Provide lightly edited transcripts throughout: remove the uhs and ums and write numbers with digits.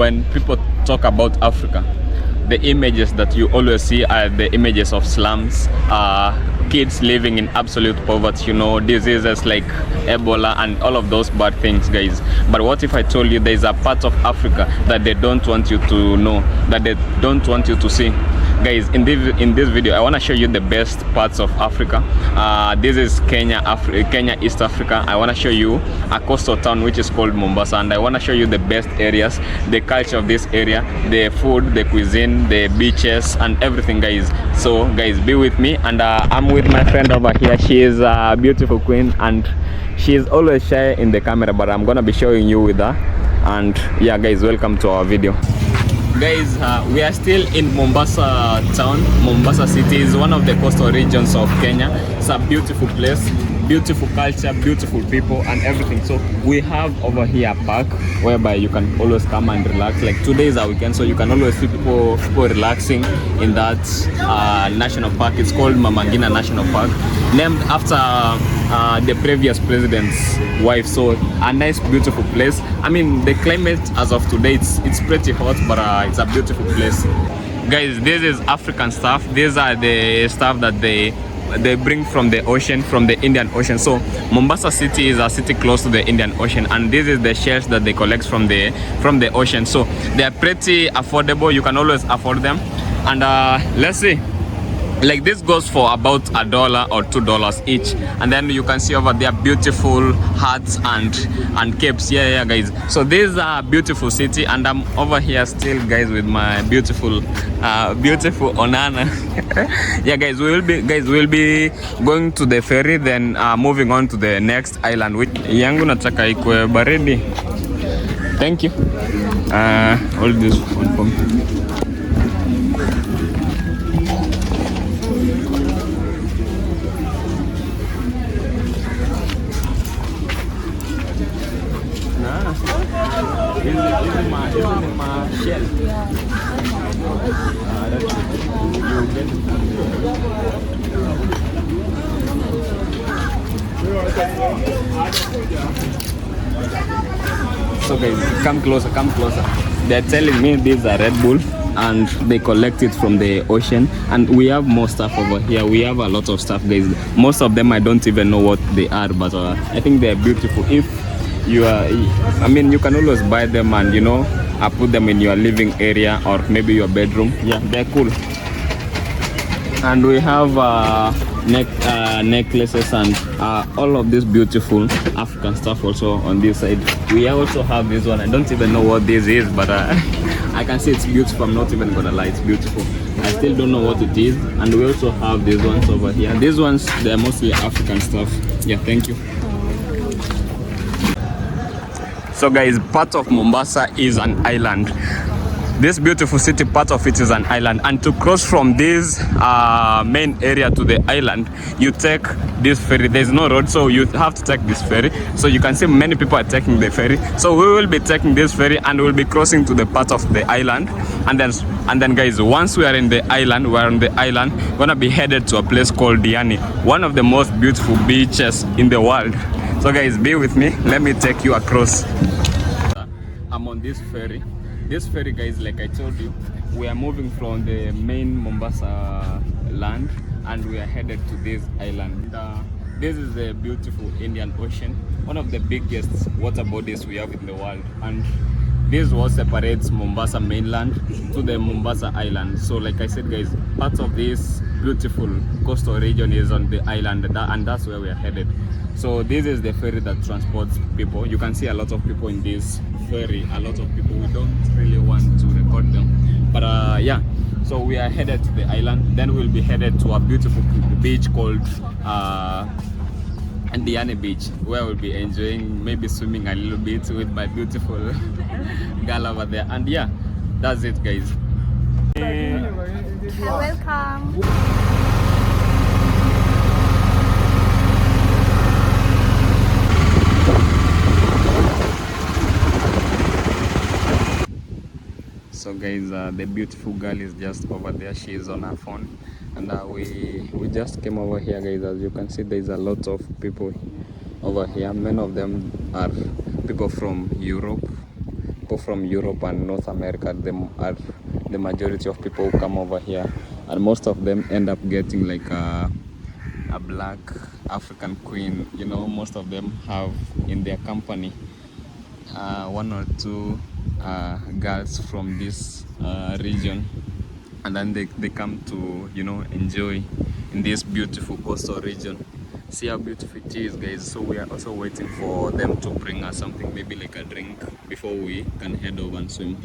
when people talk about Africa, the images that you always see are the images of slums, kids living in absolute poverty, you know, diseases like Ebola and all of those bad things, guys. But what if I told you there's a part of Africa that they don't want you to know, that they don't want you to see? Guys, in this video I want to show you the best parts of Africa. This is Kenya, East Africa. I want to show you a coastal town which is called Mombasa, and I want to show you the best areas, the culture of this area, the food, the cuisine, the beaches and everything, guys. So guys, be with me, and I'm with my friend over here. She is a beautiful queen and she is always shy in the camera, but I'm gonna be showing you with her. And yeah guys, welcome to our video. Guys, we are still in Mombasa town. Mombasa city is one of the coastal regions of Kenya. It's a beautiful place, beautiful culture, beautiful people and everything. So we have over here a park whereby you can always come and relax. Like today is our weekend, so you can always see people relaxing in that national park. It's called Mama Ngina National Park, named after the previous president's wife. So a nice beautiful place. I mean, the climate as of today, it's pretty hot, but it's a beautiful place. Guys, this is African stuff. These are the stuff that they bring from the ocean, from the Indian Ocean. So Mombasa city is a city close to the Indian Ocean, and this is the shells that they collect from the ocean. So they are pretty affordable. You can always afford them. And let's see, like this goes for about $1 or $2 each. And then you can see over there beautiful hats and capes. Yeah guys, so this is a beautiful city, and I'm over here still, guys, with my beautiful Onana. Yeah guys, we will be going to the ferry, then moving on to the next island, which yangu nataka ikwe baridi. Thank you. Hold this one for me. Isn't my shell. So guys, come closer. They're telling me these are Red Bull and they collect it from the ocean, and we have more stuff over here. We have a lot of stuff, guys. Most of them I don't even know what they are, but I think they're beautiful. If you are, I mean, you can always buy them and, you know, put them in your living area or maybe your bedroom. Yeah, they're cool. And we have necklaces and all of this beautiful African stuff also on this side. We also have this one. I don't even know what this is, but I can say it's beautiful. I'm not even gonna lie, it's beautiful. I still don't know what it is. And we also have these ones over here. These ones, they're mostly African stuff. Yeah, thank you. So guys, part of Mombasa is an island. This beautiful city, part of it is an island, and to cross from this main area to the island, you take this ferry. There's no road, so you have to take this ferry. So you can see many people are taking the ferry. So we will be taking this ferry and we'll be crossing to the part of the island. And then guys, once we are in the island, we're gonna be headed to a place called Diani, one of the most beautiful beaches in the world. So guys, be with me, let me take you across. I'm on this ferry. This ferry, guys, like I told you, we are moving from the main Mombasa land and we are headed to this island. This is the beautiful Indian Ocean, one of the biggest water bodies we have in the world. And this is what separates Mombasa mainland to the Mombasa island. So like I said, guys, part of this beautiful coastal region is on the island, and that's where we are headed. So this is the ferry that transports people. You can see a lot of people in this ferry, a lot of people. We don't really want to record them, but yeah, so we are headed to the island. Then we'll be headed to a beautiful beach called Diani Beach, where we'll be enjoying, maybe swimming a little bit with my beautiful girl over there. And yeah, that's it, guys. Welcome. So guys, the beautiful girl is just over there. She is on her phone, and we just came over here, guys. As you can see, there's a lot of people over here. Many of them are people from Europe, people from Europe and North America are the majority of people who come over here, and most of them end up getting like a black African queen. You know, most of them have in their company one or two girls from this region, and then they come to, you know, enjoy in this beautiful coastal region. See how beautiful it is, guys. So we are also waiting for them to bring us something, maybe like a drink, before we can head over and swim.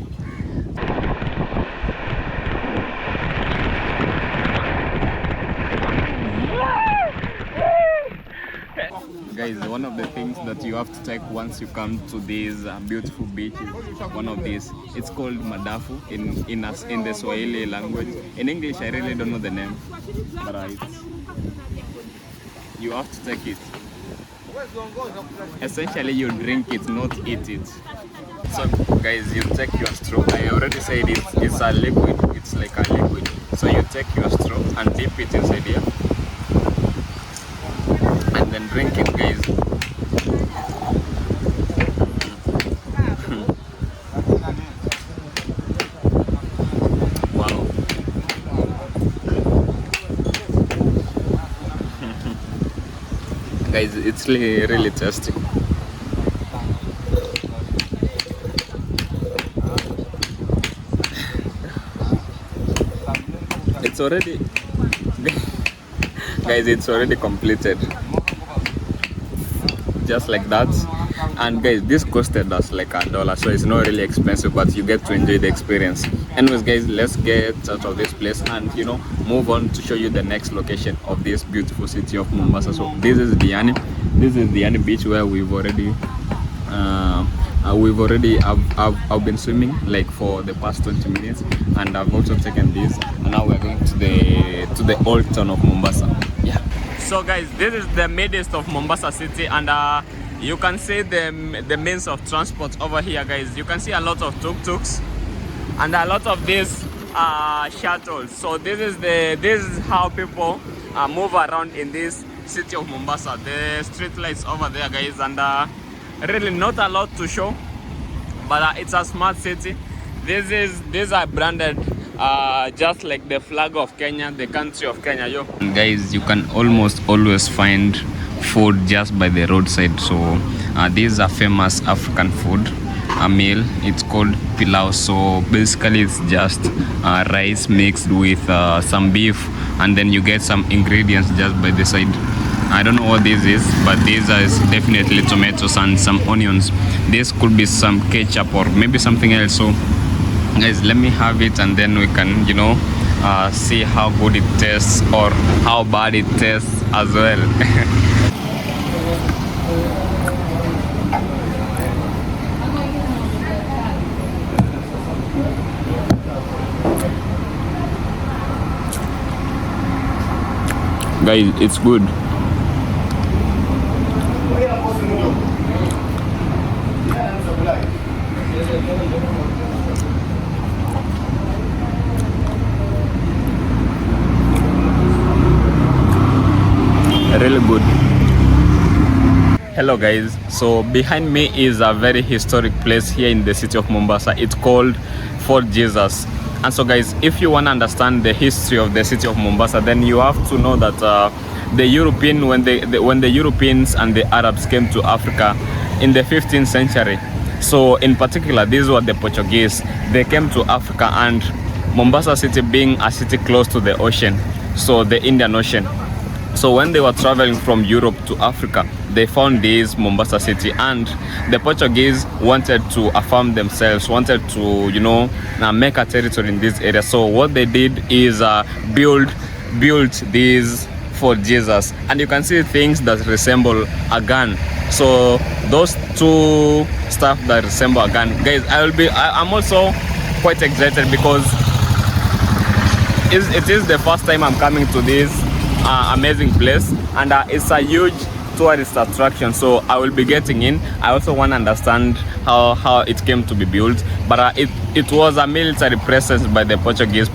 Guys, one of the things that you have to take once you come to these beautiful beaches, one of these, it's called madafu in the Swahili language. In English, I really don't know the name, but you have to take it. Essentially, you drink it, not eat it. So, guys, you take your straw. I already said it's a liquid. It's like a liquid. So you take your straw and dip it inside here, and then drink it, guys. Wow. Guys, it's really tasty. It's already guys, it's already completed, just like that. And guys, this costed us like $1, so it's not really expensive, but you get to enjoy the experience. Anyways, guys, let's get out of this place and, you know, move on to show you the next location of this beautiful city of Mombasa. So this is Diani. This is Diani beach, where I've been swimming like for the past 20 minutes, and I've also taken this, and now we're going to the old town of Mombasa. Yeah. So guys, this is the midst of Mombasa city, and you can see the means of transport over here, guys. You can see a lot of tuk-tuks and a lot of these shuttles. So this is how people move around in this city of Mombasa. The street lights over there, guys, and really not a lot to show, but it's a smart city. These are branded just like the flag of Kenya, the country of Kenya. Yo, and guys, you can almost always find food just by the roadside. So this is a famous African food, a meal. It's called pilau. So basically it's just rice mixed with some beef, and then you get some ingredients just by the side. I don't know what this is, but this is definitely tomatoes and some onions. This could be some ketchup or maybe something else. So guys, let me have it, and then we can, you know, see how good it tastes or how bad it tastes as well. Guys, it's good. Really good. Hello guys, so behind me is a very historic place here in the city of Mombasa. It's called Fort Jesus. And so guys, if you want to understand the history of the city of Mombasa, then you have to know that when the Europeans and the Arabs came to Africa in the 15th century, so in particular these were the Portuguese. They came to Africa, and Mombasa city being a city close to the ocean, so the Indian Ocean. So when they were traveling from Europe to Africa, they found this Mombasa city, and the Portuguese wanted to affirm themselves, wanted to, you know, make a territory in this area. So what they did is built this Fort Jesus, and you can see things that resemble a gun. So those two stuff that resemble a gun, guys, I'm also quite excited because it is the first time I'm coming to this amazing place, and it's a huge tourist attraction. So I will be getting in. I also want to understand how it came to be built, but it was a military presence by the Portuguese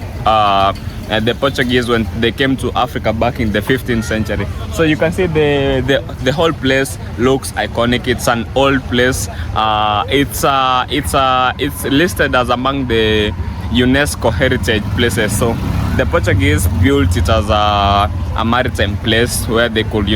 the Portuguese when they came to Africa back in the 15th century. So you can see the whole place looks iconic. It's an old place. It's listed as among the UNESCO heritage places. So the Portuguese built it as a maritime place where they could,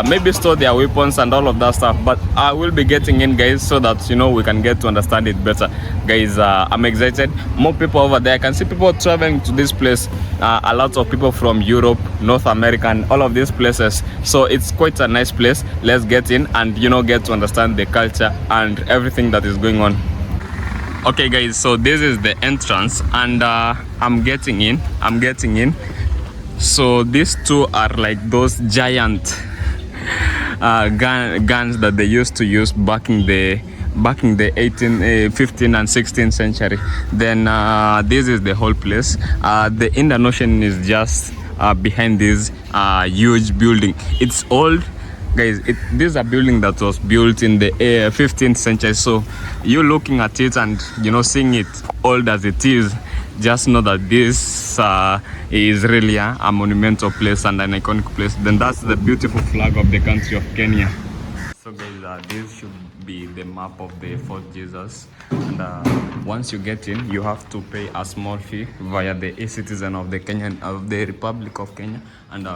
maybe store their weapons and all of that stuff. But I will be getting in, guys, so that we can get to understand it better. Guys, I'm excited. More people over there. I can see people traveling to this place. A lot of people from Europe, North America, and all of these places. So it's quite a nice place. Let's get in and get to understand the culture and everything that is going on. Okay, guys, so this is the entrance, and I'm getting in. So these two are like those giant guns that they used to use back in the 15th and 16th century. Then this is the whole place. The Indian Ocean is just behind this huge building. It's old, guys. This is a building that was built in the 15th century. So you looking at it and seeing it old as it is, just know that this is really a monumental place and an iconic place. Then that's the beautiful flag of the country of Kenya. So guys, this should be the map of the Fort Jesus, and once you get in, you have to pay a small fee via the e-citizen of the Republic of Kenya, and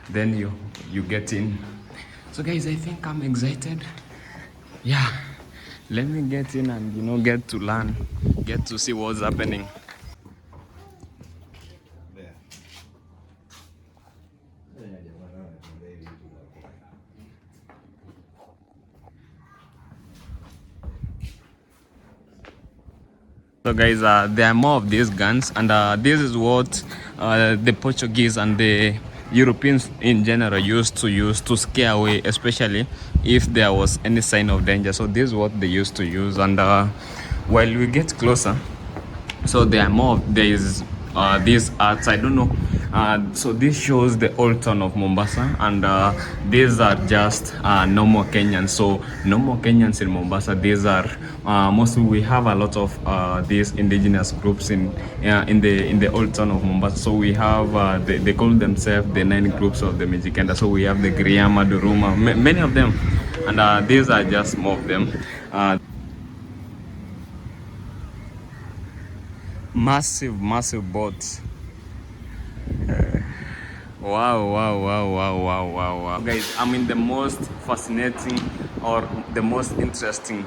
then you get in. So guys, I think I'm excited. Yeah, let me get in and get to learn, get to see what's happening. So guys, there are more of these guns, and this is what the Portuguese and the Europeans in general used to use to scare away, especially if there was any sign of danger. So this is what they used to use, and while we get closer, so there are more. There is these arts, I don't know. So this shows the old town of Mombasa, and these are just normal Kenyans. So normal Kenyans in Mombasa, these are mostly, we have a lot of these indigenous groups in the old town of Mombasa. So we have they call themselves the 9 groups of the Mijikenda. So we have the Griama, the Ruma, many of them, and these are just more of them. Massive boats. Wow. Guys, I'm in the most fascinating or the most interesting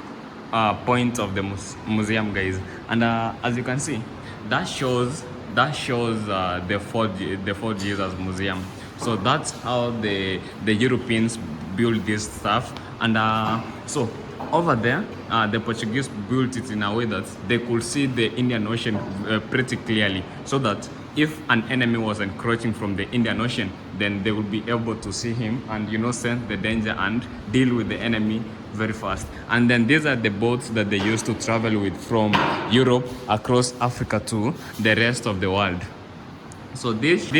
point of the museum, guys, and as you can see, that shows the Fort Jesus Museum. So that's how the Europeans built this stuff, and so over there, the Portuguese built it in a way that they could see the Indian Ocean pretty clearly, so that if an enemy was encroaching from the Indian Ocean, then they would be able to see him and sense the danger and deal with the enemy very fast. And then these are the boats that they used to travel with from Europe across Africa to the rest of the world. So these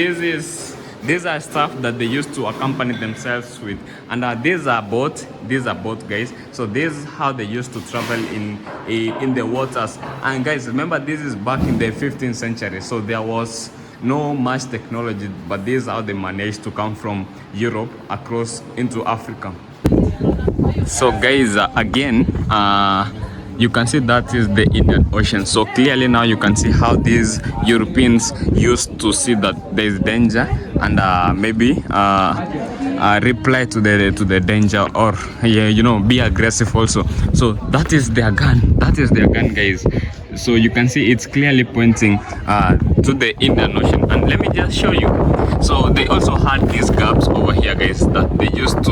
are stuff that they used to accompany themselves with, and these are boats, guys. So this is how they used to travel in the waters. And guys, remember, this is back in the 15th century, so there was no much technology, but this is how they managed to come from Europe across into Africa. So guys, again, you can see that is the Indian Ocean. So clearly now you can see how these Europeans used to see that there is danger, and maybe reply to the danger, or be aggressive also. So that is their gun, guys. So you can see it's clearly pointing to the Indian Ocean. And let me just show you. So they also had these gaps over here, guys, that they used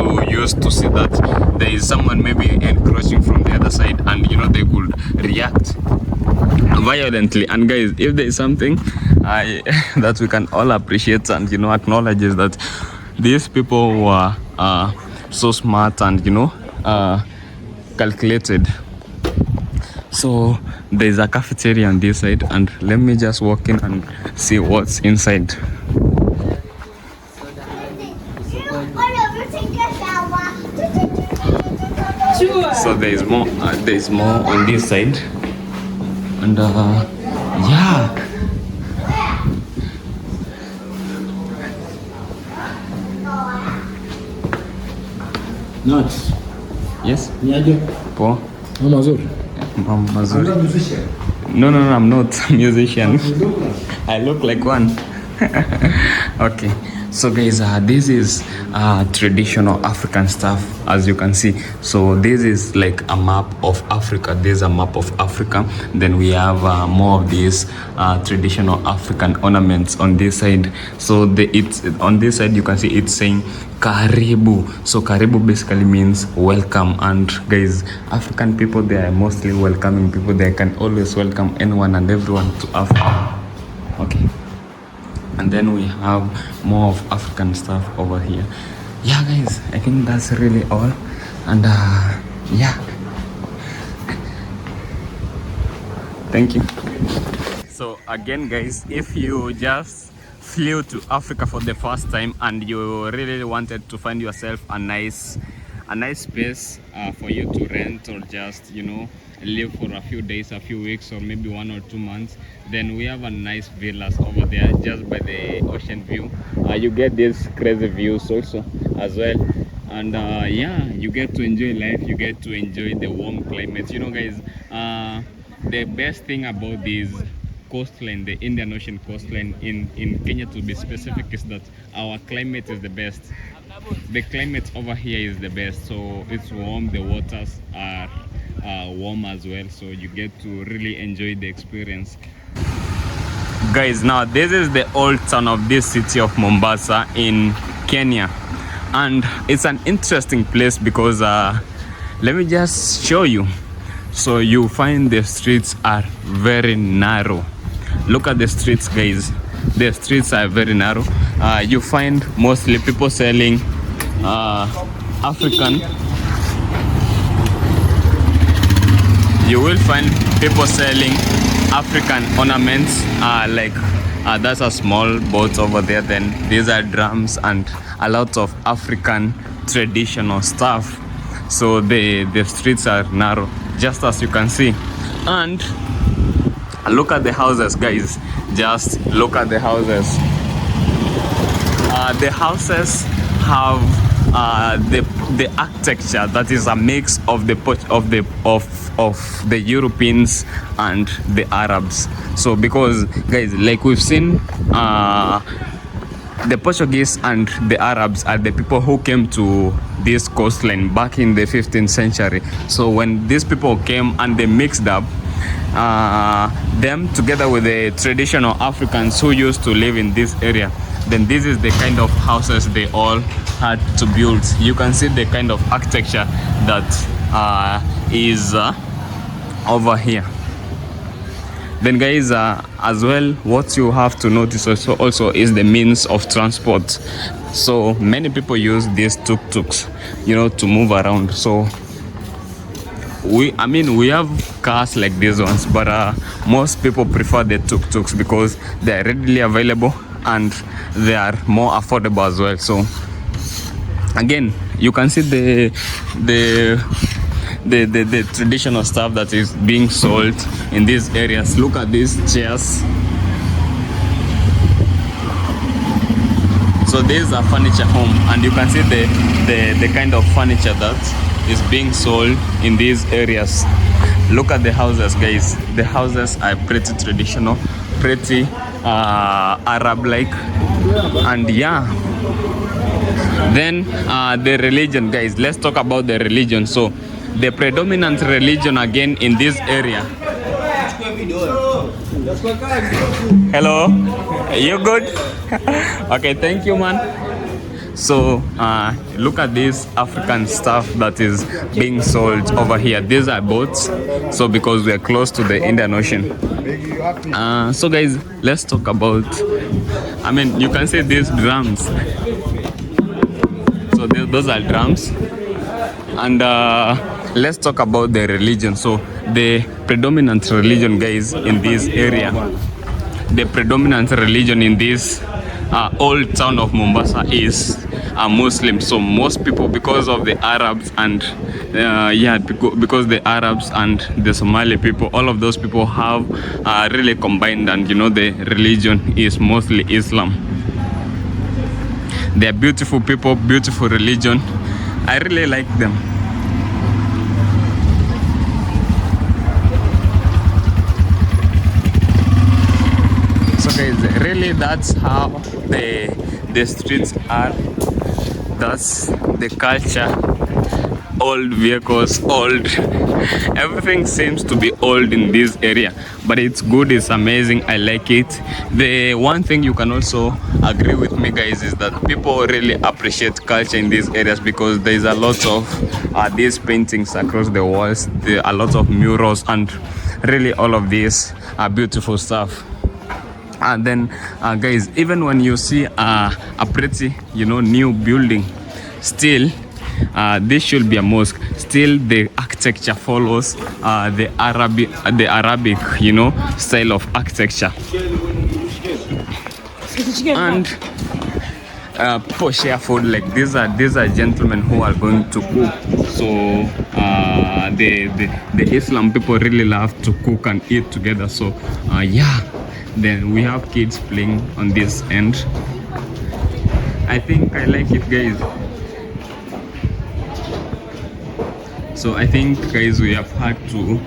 to see that there is someone maybe encroaching from the other side, and they could react violently. And guys, if there is something that we can all appreciate and acknowledge, is that these people were so smart and calculated. So there's a cafeteria on this side, and let me just walk in and see what's inside. So there's more on this side, and yeah, Not. Yes. Niaje? Poa. Mazuri. Mazuri. You're a musician. No, I'm not a musician. You look like. I look like one. Okay, so guys, this is traditional African stuff, as you can see. So this is like a map of Africa. This is a map of Africa. Then we have more of these traditional African ornaments on this side. So it's on this side, you can see it's saying Karibu. So Karibu basically means welcome. And guys, African people, they are mostly welcoming people. They can always welcome anyone and everyone to Africa. Okay, and then we have more of African stuff over here. Yeah guys, I think that's really all. And yeah, thank you. So again guys, if you just flew to Africa for the first time and you really wanted to find yourself a nice space for you to rent, or just, you know, live for a few days, a few weeks, or maybe 1 or 2 months, then we have a nice villas over there just by the ocean view. You get these crazy views also as well. And yeah, you get to enjoy life, you get to enjoy the warm climate. You know guys, the best thing about this coastline, the Indian Ocean coastline in Kenya to be specific, is that our climate is the best. The climate over here is the best. So it's warm, the waters are warm as well, so you get to really enjoy the experience. Guys, now this is the old town of this city of Mombasa in Kenya, and it's an interesting place because let me just show you. So you find the streets are very narrow. Look at the streets guys, the streets are very narrow. You find mostly people selling African. You will find people selling African ornaments, like that's a small boat over there. Then these are drums and a lot of African traditional stuff. So the streets are narrow, just as you can see. And look at the houses guys, just look at the houses. The houses have the architecture that is a mix of the Europeans and the Arabs. So because guys, like we've seen, the Portuguese and the Arabs are the people who came to this coastline back in the 15th century. So when these people came and they mixed up them together with the traditional Africans who used to live in this area, then this is the kind of houses they all had to build. You can see the kind of architecture that is over here. Then guys, as well, what you have to notice also is the means of transport. So many people use these tuk-tuks, you know, to move around. So we have cars like these ones, but most people prefer the tuk-tuks because they are readily available and they are more affordable as well. So again, you can see the traditional stuff that is being sold in these areas. Look at these chairs. So this is a furniture home, and you can see the kind of furniture that is being sold in these areas. Look at the houses guys, the houses are pretty traditional, pretty Arab like. And yeah, then the religion guys, let's talk about the religion. So the predominant religion again in this area. Hello, you good? Okay, thank you man. So look at this African stuff that is being sold over here. These are boats, so because we are close to the Indian Ocean. So guys, let's talk about, you can see these drums. So those are drums. And let's talk about the religion. So the predominant religion guys in this area, the predominant religion in this old town of Mombasa is Muslim. So most people, because of the Arabs and because the Arabs and the Somali people, all of those people have really combined, and you know, the religion is mostly Islam. They are beautiful people, beautiful religion. I really like them. So guys, really that's how the streets are. That's the culture. Old vehicles, old everything seems to be old in this area, but it's good, it's amazing, I like it. The one thing you can also agree with me guys is that people really appreciate culture in these areas, because there's a lot of these paintings across the walls, there are a lot of murals, and really all of these are beautiful stuff. And then guys, even when you see a pretty new building, still this should be a mosque. Still, the architecture follows the Arabic, style of architecture. And people share food. Like these are gentlemen who are going to cook. So the Islam people really love to cook and eat together. So yeah. Then we have kids playing on this end. I think I like it, guys. So I think guys, we have had to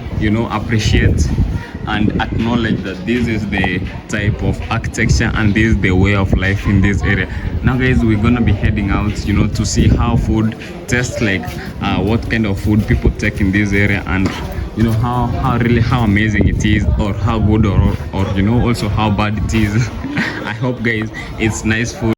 appreciate and acknowledge that this is the type of architecture and this is the way of life in this area. Now guys, we're gonna be heading out to see how food tastes like, what kind of food people take in this area, and how amazing it is, or how good, or also how bad it is. I hope guys it's nice food.